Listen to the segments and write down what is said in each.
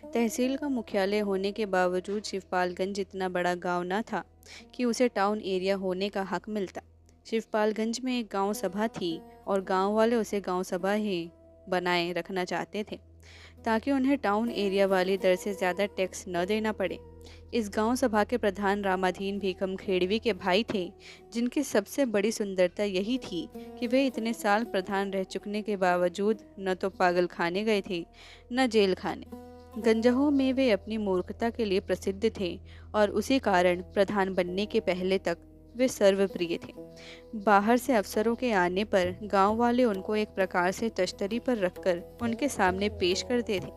तहसील का मुख्यालय होने के बावजूद शिवपालगंज इतना बड़ा गांव न था कि उसे टाउन एरिया होने का हक मिलता। शिवपालगंज में एक गांव सभा थी और गांव वाले उसे गांव सभा ही बनाए रखना चाहते थे ताकि उन्हें टाउन एरिया वाली दर से ज़्यादा टैक्स न देना पड़े। इस गांव सभा के प्रधान रामाधीन भीखम खेड़वी के भाई थे, जिनकी सबसे बड़ी सुंदरता यही थी कि वे इतने साल प्रधान रह चुकने के बावजूद न तो पागल खाने गए थे न जेल खाने। गंजहों में वे अपनी मूर्खता के लिए प्रसिद्ध थे और उसी कारण प्रधान बनने के पहले तक वे सर्वप्रिय थे। बाहर से अफसरों के आने पर गांव वाले उनको एक प्रकार से तश्तरी पर रखकर उनके सामने पेश करते थे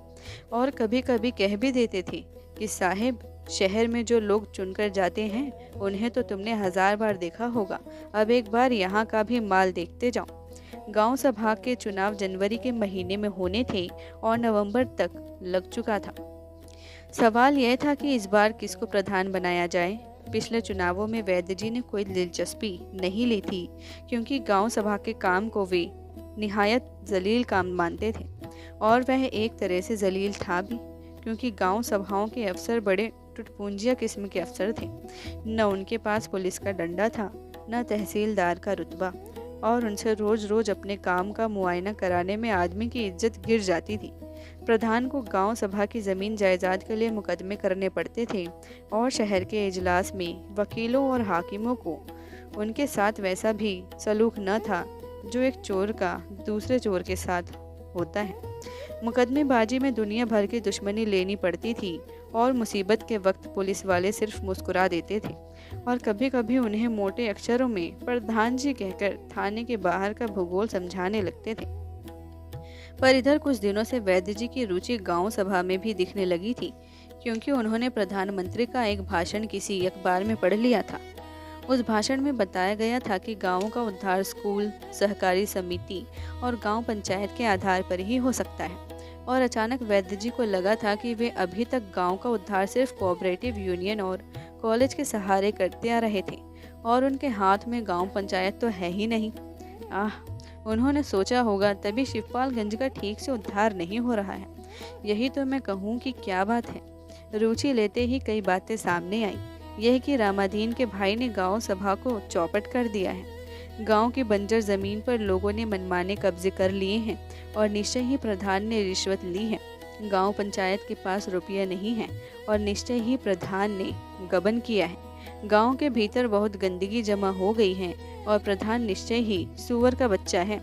और कभी कभी कह भी देते थे कि साहेब, शहर में जो लोग चुनकर जाते हैं उन्हें तो तुमने 1000 बार देखा होगा, अब एक बार यहाँ का भी माल देखते जाओ। गांव सभा के चुनाव जनवरी के महीने में होने थे और नवंबर तक लग चुका था। सवाल यह था कि इस बार किसको प्रधान बनाया जाए। पिछले चुनावों में वैद्य जी ने कोई दिलचस्पी नहीं ली थी, क्योंकि गांव सभा के काम को वे निहायत जलील काम मानते थे और वह एक तरह से जलील था भी, क्योंकि गांव सभाओं के अफसर बड़े टुटपुंजिया किस्म के अफसर थे। न उनके पास पुलिस का डंडा था, न तहसीलदार का रुतबा, और उनसे रोज रोज अपने काम का मुआयना कराने में आदमी की इज्जत गिर जाती थी। प्रधान को गांव सभा की ज़मीन जायदाद के लिए मुकदमे करने पड़ते थे और शहर के इजलास में वकीलों और हाकिमों को उनके साथ वैसा भी सलूक न था जो एक चोर का दूसरे चोर के साथ होता है। मुकदमेबाजी में दुनिया भर की दुश्मनी लेनी पड़ती थी और मुसीबत के वक्त पुलिस वाले सिर्फ मुस्कुरा देते थे और कभी कभी उन्हें मोटे अक्षरों में प्रधान जी कहकर थाने के बाहर का भूगोल समझाने लगते थे। पर इधर कुछ दिनों से वैद्य जी की रुचि गांव सभा में भी दिखने लगी थी, क्योंकि उन्होंने प्रधानमंत्री का एक भाषण किसी अखबार में पढ़ लिया था। उस भाषण में बताया गया था कि गांवों का उद्धार स्कूल, सहकारी समिति और गांव पंचायत के आधार पर ही हो सकता है। और अचानक वैद्य जी को लगा था कि वे अभी तक गांव का उद्धार सिर्फ कोऑपरेटिव यूनियन और कॉलेज के सहारे करते आ रहे थे और उनके हाथ में गांव पंचायत तो है ही नहीं। उन्होंने सोचा होगा, तभी शिवपालगंज का ठीक से उद्धार नहीं हो रहा है। यही तो मैं कहूँ कि क्या बात है। रुचि लेते ही कई बातें सामने आई। यह कि रामाधीन के भाई ने गांव सभा को चौपट कर दिया है। गांव की बंजर जमीन पर लोगों ने मनमाने कब्जे कर लिए हैं और निश्चय ही प्रधान ने रिश्वत ली है। गांव पंचायत के पास रुपया नहीं है और निश्चय ही प्रधान ने गबन किया है। गांव के भीतर बहुत गंदगी जमा हो गई है और प्रधान निश्चय ही सुअर का बच्चा है।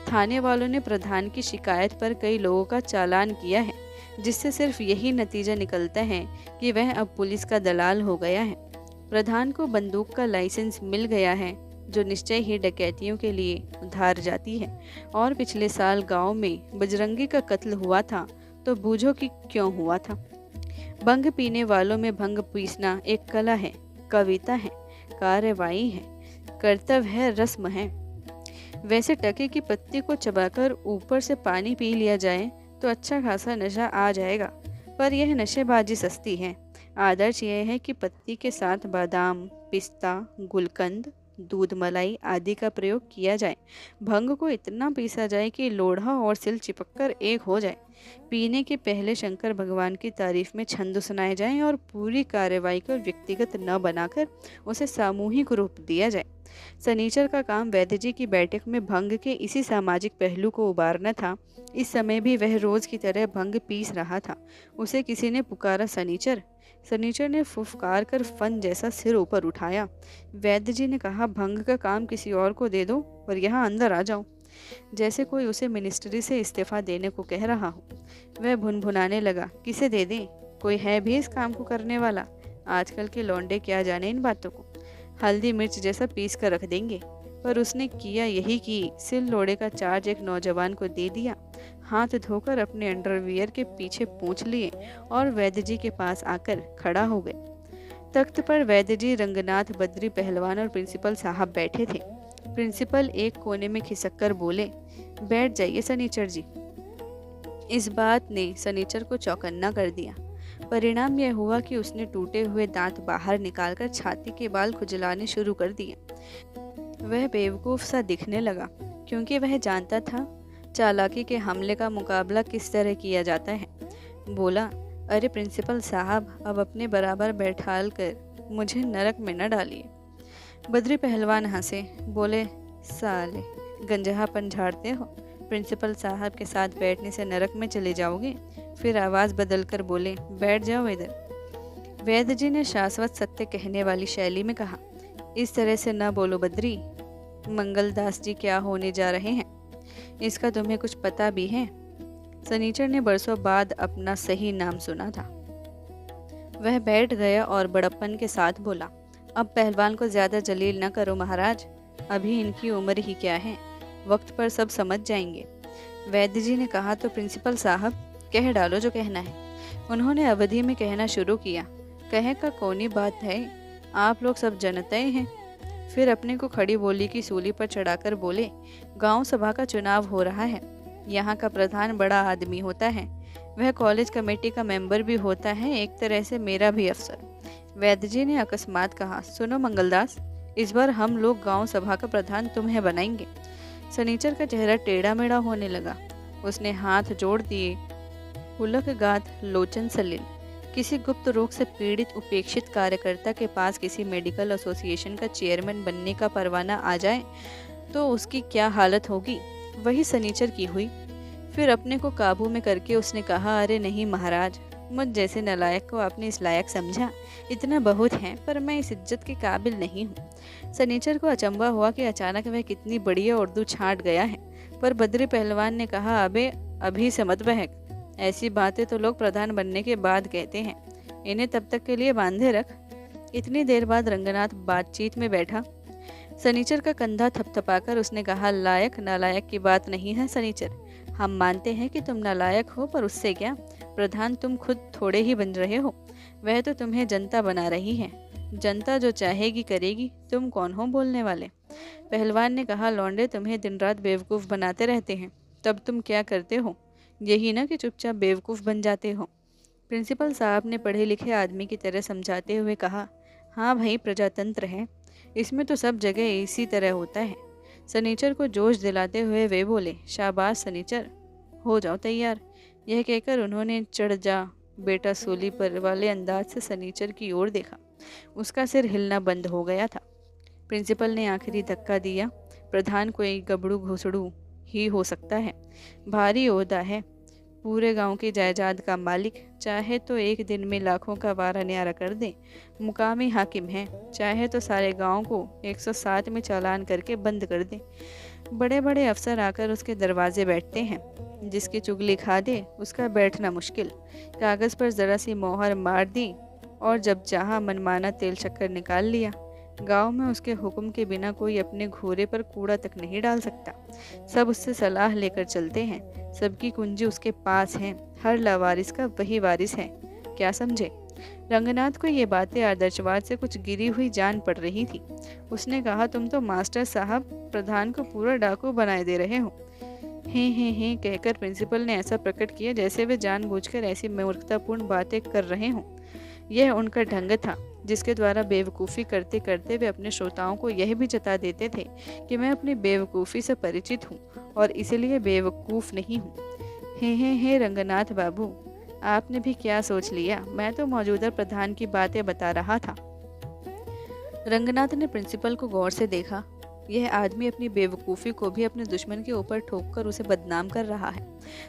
थाने वालों ने प्रधान की शिकायत पर कई लोगों का चालान किया है, जिससे सिर्फ यही नतीजा निकलता है कि वह अब पुलिस का दलाल हो गया है। प्रधान को बंदूक का लाइसेंस मिल गया है, जो निश्चय ही डकैतियों के लिए उधार जाती है। और पिछले साल गांव में बजरंगी का कत्ल हुआ था, तो बूझो कि क्यों हुआ था। भंग पीने वालों में भंग पीसना एक कला है, कविता है, कार्रवाई है, कर्तव्य है, रस्म है। वैसे टके की पत्ती को चबाकर ऊपर से पानी पी लिया जाए तो अच्छा खासा नशा आ जाएगा, पर यह नशेबाजी सस्ती है। आदर्श यह है कि पत्ती के साथ बादाम, पिस्ता, गुलकंद, दूध मलाई आदि का प्रयोग किया जाए। भंग को इतना पीसा जाए कि लोढ़ा और सिल चिपककर एक हो जाए। पीने के पहले शंकर भगवान की तारीफ में छंद सुनाए जाएं और पूरी कार्रवाई को व्यक्तिगत न बनाकर उसे सामूहिक रूप दिया जाए। सनीचर का काम वैद्य जी की बैठक में भंग के इसी सामाजिक पहलू को उबारना था। इस समय भी वह रोज की तरह भंग पीस रहा था। उसे किसी ने पुकारा, सनीचर। सनीचर ने फुफकार कर फन जैसा सिर ऊपर उठाया। वैद्य जी ने कहा, भंग का काम किसी और को दे दो और यहाँ अंदर आ जाओ, जैसे कोई उसे मिनिस्ट्री से इस्तीफा देने को कह रहा हो। वह भुनभुनाने लगा, किसे दे दें, कोई है भी इस काम को करने वाला? आजकल के लौंडे क्या जाने इन बातों को, हल्दी मिर्च जैसा पीस कर रख देंगे। पर उसने किया यही कि सिल लोड़े का चार्ज एक नौजवान को दे दिया। हाथ धोकर अपने अंडरवियर के पीछे पूंछ लिए और वैद्य जी के पास आकर खड़ा हो गए। तख्त पर वैद्य जी, रंगनाथ, बद्री पहलवान और प्रिंसिपल साहब बैठे थे। प्रिंसिपल एक कोने में खिसक कर बोले, बैठ जाइए सनीचर जी। इस बात ने सनीचर को चौकन्ना कर दिया। परिणाम यह हुआ कि उसने टूटे हुए दांत बाहर निकालकर छाती के बाल खुजलाने शुरू कर दिए। वह बेवकूफ सा दिखने लगा, क्योंकि वह जानता था चालाकी के हमले का मुकाबला किस तरह किया जाता है। बोला, अरे प्रिंसिपल साहब, अब अपने बराबर बैठाल कर मुझे नरक में न डालिए। बद्री पहलवान हंसे, बोले, साले गंजहापन झाड़ते हो, प्रिंसिपल साहब के साथ बैठने से नरक में चले जाओगे। फिर आवाज़ बदलकर बोले, बैठ जाओ इधर। वैद्य जी ने शाश्वत सत्य कहने वाली शैली में कहा, इस तरह से न बोलो बद्री, मंगलदास जी क्या होने जा रहे हैं इसका तुम्हें कुछ पता भी है? सनीचर ने बरसों बाद अपना सही नाम सुना था। वह बैठ गया और बड़प्पन के साथ बोला, अब पहलवान को ज़्यादा जलील न करो महाराज, अभी इनकी उम्र ही क्या है, वक्त पर सब समझ जाएंगे। वैद्य जी ने कहा, तो प्रिंसिपल साहब कह डालो जो कहना है। उन्होंने अवधि में कहना शुरू किया, कहे का कौनी बात है, आप लोग सब जनते हैं। फिर अपने को खड़ी बोली की सूली पर चढ़ाकर बोले, गांव सभा का चुनाव हो रहा है, यहाँ का प्रधान बड़ा आदमी होता है, वह कॉलेज कमेटी का मेंबर भी होता है, एक तरह से मेरा भी अफसर। वैद्य जी ने अकस्मात कहा, सुनो मंगलदास, इस बार हम लोग गांव सभा का प्रधान तुम्हें बनाएंगे। सनीचर का चेहरा टेढ़ा मेढ़ा होने लगा। उसने हाथ जोड़ दिए। उलक गात लोचन सलिल किसी गुप्त रोग से पीड़ित उपेक्षित कार्यकर्ता के पास किसी मेडिकल एसोसिएशन का चेयरमैन बनने का परवाना आ जाए तो उसकी क्या हालत होगी, वही सनीचर की हुई। फिर अपने को काबू में करके उसने कहा, अरे नहीं महाराज, मुझ जैसे नालायक को आपने इस लायक समझा, इतना बहुत है, पर मैं इस इज्जत के काबिल नहीं हूँ। सनीचर को अचंभा हुआ कि अचानक वह कितनी बढ़िया उर्दू छांट गया है। पर बद्री पहलवान ने कहा, अबे अभी से मत बहक, ऐसी बातें तो लोग प्रधान बनने के बाद कहते हैं, इन्हें तब तक के लिए बांधे रख। इतनी देर बाद रंगनाथ बातचीत में बैठा। सनीचर का कंधा थपथपाकर उसने कहा, लायक नालायक की बात नहीं है सनीचर, हम मानते हैं कि तुम नालायक हो, पर उससे क्या, प्रधान तुम खुद थोड़े ही बन रहे हो, वह तो तुम्हें जनता बना रही है, जनता जो चाहेगी करेगी, तुम कौन हो बोलने वाले। पहलवान ने कहा, लौंडे तुम्हें दिन रात बेवकूफ़ बनाते रहते हैं, तब तुम क्या करते हो, यही ना कि चुपचाप बेवकूफ़ बन जाते हो। प्रिंसिपल साहब ने पढ़े लिखे आदमी की तरह समझाते हुए कहा, हाँ भाई, प्रजातंत्र है, इसमें तो सब जगह इसी तरह होता है। सनीचर को जोश दिलाते हुए वे बोले, शाबाश सनीचर, हो जाओ तैयार। यह कहकर उन्होंने चढ़ जा बेटा सूली पर वाले अंदाज से सनीचर की ओर देखा। उसका सिर हिलना बंद हो गया था। प्रिंसिपल ने आखिरी धक्का दिया, प्रधान कोई गबड़ू घुसड़ू ही हो सकता है, भारी ओहदा है, पूरे गांव की जायदाद का मालिक, चाहे तो एक दिन में लाखों का वारा न्यारा कर दे, मुकामी हाकिम है, चाहे तो सारे गांव को 107 में चालान करके बंद कर दे। बड़े बड़े अफसर आकर उसके दरवाजे बैठते हैं, जिसकी चुगली खा दे उसका बैठना मुश्किल। कागज़ पर ज़रा सी मोहर मार दी और जब चाहा मनमाना तेल शक्कर निकाल लिया। गांव में उसके हुक्म के बिना कोई अपने घोड़े पर कूड़ा तक नहीं डाल सकता। सब उससे सलाह लेकर चलते हैं, सबकी कुंजी उसके पास है, हर लावारिस का वही वारिस है। क्या समझे? रंगनाथ को ये बातें आदर्शवाद से कुछ गिरी हुई जान पड़ रही थी। उसने कहा, तुम तो मास्टर साहब प्रधान को पूरा डाकू बनाए दे रहे हो। हे कहकर प्रिंसिपल ने ऐसा प्रकट किया जैसे वे जानबूझकर ऐसी मूर्खतापूर्ण बातें कर रहे हों। यह उनका ढंग था, जिसके द्वारा बेवकूफ़ी करते करते वे अपने श्रोताओं को यह भी जता देते थे कि मैं अपनी बेवकूफ़ी से परिचित हूँ और इसलिए बेवकूफ़ नहीं हूँ। हे रंगनाथ बाबू, आपने भी क्या सोच लिया, मैं तो मौजूदा प्रधान की बातें बता रहा था। रंगनाथ ने प्रिंसिपल को गौर से देखा। यह आदमी अपनी बेवकूफ़ी को भी अपने दुश्मन के ऊपर ठोककर उसे बदनाम कर रहा है।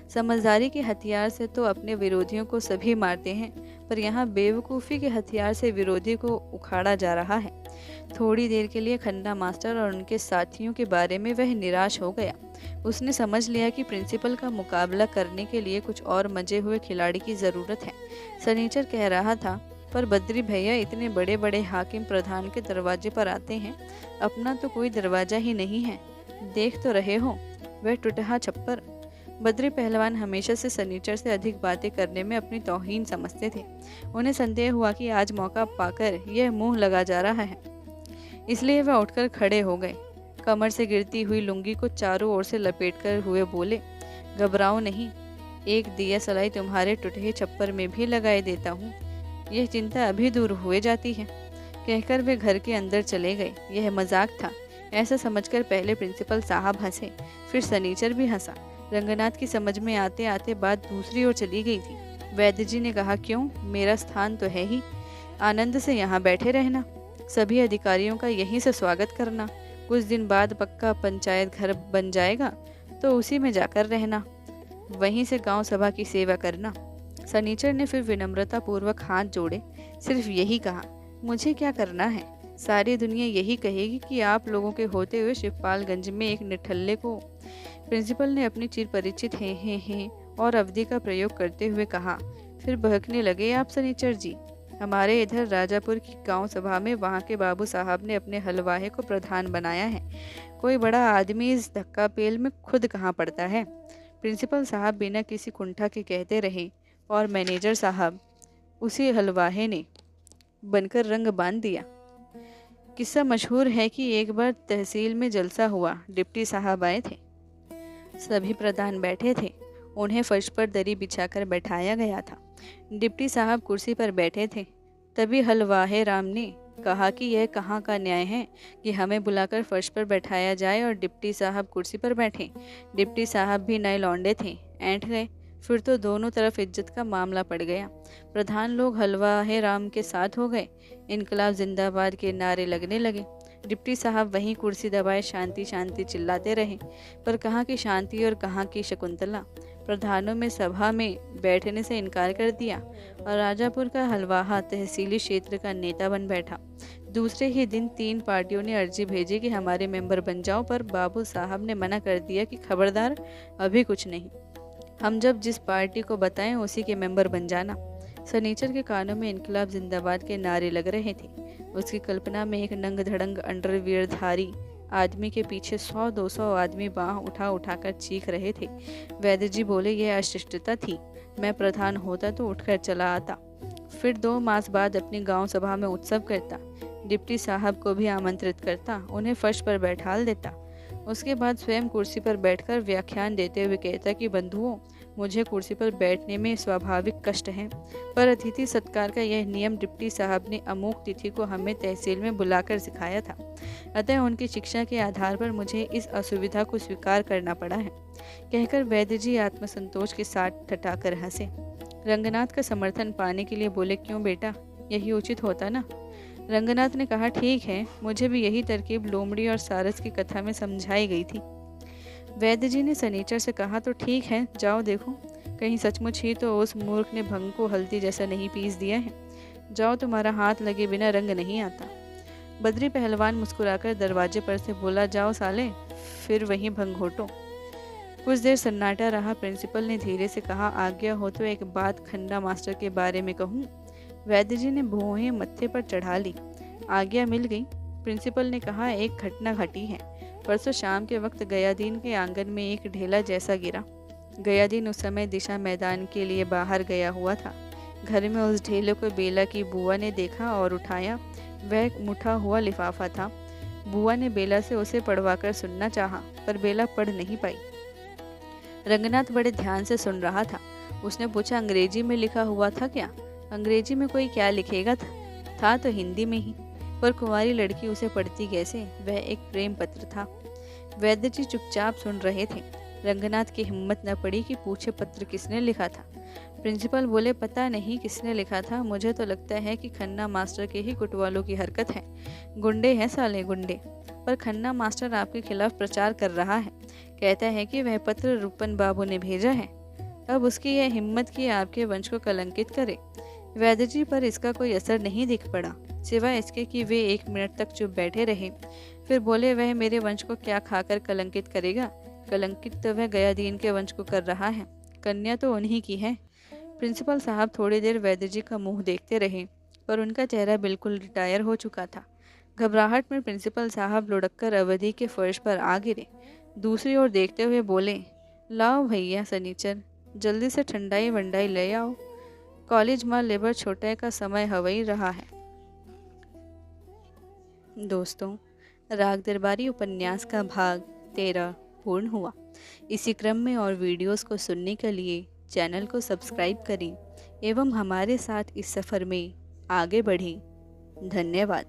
समझदारी के हथियार से तो अपने विरोधियों को सभी मारते हैं, पर यहाँ बेवकूफ़ी के हथियार से विरोधी को उखाड़ा जा रहा है। थोड़ी देर के लिए खन्ना मास्टर और उनके साथियों के बारे में वह निराश हो गया। उसने समझ लिया कि प्रिंसिपल का मुकाबला करने के लिए कुछ और मजे हुए खिलाड़ी की ज़रूरत है। सनीचर कह रहा था, पर बद्री भैया, इतने बड़े बड़े हाकिम प्रधान के दरवाजे पर आते हैं, अपना तो कोई दरवाज़ा ही नहीं है, देख तो रहे हो, वह टूटहा छप्पर। बद्री पहलवान हमेशा से सनीचर से अधिक बातें करने में अपनी तौहीन समझते थे। उन्हें संदेह हुआ कि आज मौका पाकर यह मुंह लगा जा रहा है, इसलिए वह उठकर खड़े हो गए। कमर से गिरती हुई लुंगी को चारों ओर से लपेटकर हुए बोले, घबराओ नहीं, एक दिया सलाई तुम्हारे टूटे छप्पर में भी लगाए देता हूँ, यह चिंता अभी दूर हुए जाती है। कहकर वे घर के अंदर चले गए। यह मजाक था, ऐसा समझकर पहले प्रिंसिपल साहब हंसे, फिर सनीचर भी हंसा। रंगनाथ की समझ में आते आते बात दूसरी ओर चली गई थी। वैद्य जी ने कहा, क्यों, मेरा स्थान तो है ही, आनंद से यहाँ बैठे रहना, सभी अधिकारियों का यहीं से स्वागत करना, कुछ दिन बाद पक्का पंचायत घर बन जाएगा तो उसी में जाकर रहना, वहीं से गांव सभा की सेवा करना। सनीचर ने फिर विनम्रता पूर्वक हाथ जोड़े सिर्फ यही कहा, मुझे क्या करना है, सारी दुनिया यही कहेगी कि आप लोगों के होते हुए शिवपालगंज में एक निठल्ले को। प्रिंसिपल ने अपनी चिर परिचित हैं और अवधि का प्रयोग करते हुए कहा। फिर बहकने लगे आप सनीचर जी, हमारे इधर राजापुर की गांव सभा में वहां के बाबू साहब ने अपने हलवाहे को प्रधान बनाया है, कोई बड़ा आदमी इस धक्का पेल में खुद कहाँ पड़ता है। प्रिंसिपल साहब बिना किसी कुंठा के कहते रहे और मैनेजर साहब उसी हलवाहे ने बनकर रंग बांध दिया। किस्सा मशहूर है कि एक बार तहसील में जलसा हुआ, डिप्टी साहब आए थे, सभी प्रधान बैठे थे, उन्हें फर्श पर दरी बिछाकर बैठाया गया था। डिप्टी साहब कुर्सी पर बैठे थे, तभी हलवाहे राम ने कहा कि यह कहाँ का न्याय है कि हमें बुलाकर फर्श पर बैठाया जाए और डिप्टी साहब कुर्सी पर बैठे। डिप्टी साहब भी नए लौंडे थे, ऐंठ गए, फिर तो दोनों तरफ इज्जत का मामला पड़ गया। प्रधान लोग हलवाहे राम के साथ हो गए, इनकलाब जिंदाबाद के नारे लगने लगे। डिप्टी साहब वहीं कुर्सी दबाए शांति शांति चिल्लाते रहे, पर कहाँ की शांति और कहाँ की शकुंतला। प्रधानों में सभा में बैठने से इनकार कर दिया और राजापुर का हलवाहा तहसीली क्षेत्र का नेता बन बैठा। दूसरे ही दिन 3 पार्टियों ने अर्जी भेजी कि हमारे मेंबर बन जाओ, पर बाबू साहब ने मना कर दिया कि खबरदार, अभी कुछ नहीं, हम जब जिस पार्टी को बताएं उसी के मेंबर बन जाना। सनीचर के कानों में इनकलाब जिंदाबाद के नारे लग रहे थे। उसकी कल्पना में एक नंग धड़ंग अंडरवियरधारी आदमी के पीछे 100-200 आदमी बाँह उठा उठाकर चीख रहे थे। वैद्य जी बोले, यह अशिष्टता थी, मैं प्रधान होता तो उठकर चला आता, फिर 2 मास बाद अपनी गांव सभा में उत्सव करता, डिप्टी साहब को भी आमंत्रित करता, उन्हें फर्श पर बैठाल देता, उसके बाद स्वयं कुर्सी पर बैठकर व्याख्यान देते हुए कहता कि बंधुओं, मुझे कुर्सी पर बैठने में स्वाभाविक कष्ट है, पर अतिथि सत्कार का यह नियम डिप्टी साहब ने अमुक तिथि को हमें तहसील में बुलाकर सिखाया था, अतः उनकी शिक्षा के आधार पर मुझे इस असुविधा को स्वीकार करना पड़ा है। कहकर वैद्य जी आत्मसंतोष के साथ ठठाकर हंसे। रंगनाथ का समर्थन पाने के लिए बोले, क्यों बेटा, यही उचित होता ना। रंगनाथ ने कहा, ठीक है, मुझे भी यही तरकीब लोमड़ी और सारस की कथा में समझाई गई थी। वैद्य जी ने सनीचर से कहा, तो ठीक है, जाओ देखो, कहीं सचमुच ही तो उस मूर्ख ने भंग को हल्दी जैसा नहीं पीस दिया है। जाओ, तुम्हारा हाथ लगे बिना रंग नहीं आता। बद्री पहलवान मुस्कुराकर दरवाजे पर से बोला, जाओ साले, फिर वहीं भंग घोटो। कुछ देर सन्नाटा रहा। प्रिंसिपल ने धीरे से कहा, आज्ञा हो तो एक बात खन्ना मास्टर के बारे में कहूँ। वैद्य जी ने भौहें मत्थे पर चढ़ा ली। आज्ञा मिल गई। प्रिंसिपल ने कहा, एक घटना घटी है। परसों शाम के वक्त गयादीन के आंगन में एक ढेला जैसा गिरा। गयादीन उस समय दिशा मैदान के लिए बाहर गया हुआ था। घर में उस ढेले को बेला की बुआ ने देखा और उठाया। वह एक मुठा हुआ लिफाफा था। बुआ ने बेला से उसे पढ़वाकर सुनना चाहा, पर बेला पढ़ नहीं पाई। रंगनाथ बड़े ध्यान से सुन रहा था। उसने पूछा, अंग्रेजी में लिखा हुआ था क्या? अंग्रेजी में कोई क्या लिखेगा था तो हिंदी में ही, पर कुंवारी लड़की उसे पढ़ती कैसे? वह एक प्रेम पत्र था। वैद्य जी चुपचाप सुन रहे थे। रंगनाथ की हिम्मत न पड़ी कि पूछे, पत्र किसने लिखा था? प्रिंसिपल बोले, पता नहीं किसने लिखा था, मुझे तो लगता है कि खन्ना मास्टर के ही कुटवालों की हरकत है। गुंडे हैं साले, गुंडे। पर खन्ना मास्टर आपके खिलाफ प्रचार कर रहा है, कहता है कि वह पत्र रूपन बाबू ने भेजा है। अब उसकी यह हिम्मत कि आपके वंश को कलंकित करे। वैद्य जी पर इसका कोई असर नहीं दिख पड़ा, सिवाय इसके कि वे 1 मिनट तक चुप बैठे रहे। फिर बोले, वह मेरे वंश को क्या खाकर कलंकित करेगा? कलंकित तो वह गयादीन के वंश को कर रहा है, कन्या तो उन्हीं की है। प्रिंसिपल साहब थोड़ी देर वैद्य जी का मुंह देखते रहे, पर उनका चेहरा बिल्कुल रिटायर हो चुका था। घबराहट में प्रिंसिपल साहब लुढ़ककर अवधि के फर्श पर आ गिरे। दूसरी ओर देखते हुए बोले, लाओ भैया सनीचर, जल्दी से ठंडाई वंडाई ले आओ, कॉलेज में लेबर छोटे का समय हवई रहा है। दोस्तों, राग दरबारी उपन्यास का भाग 13 पूर्ण हुआ। इसी क्रम में और वीडियोस को सुनने के लिए चैनल को सब्सक्राइब करें एवं हमारे साथ इस सफ़र में आगे बढ़ें। धन्यवाद।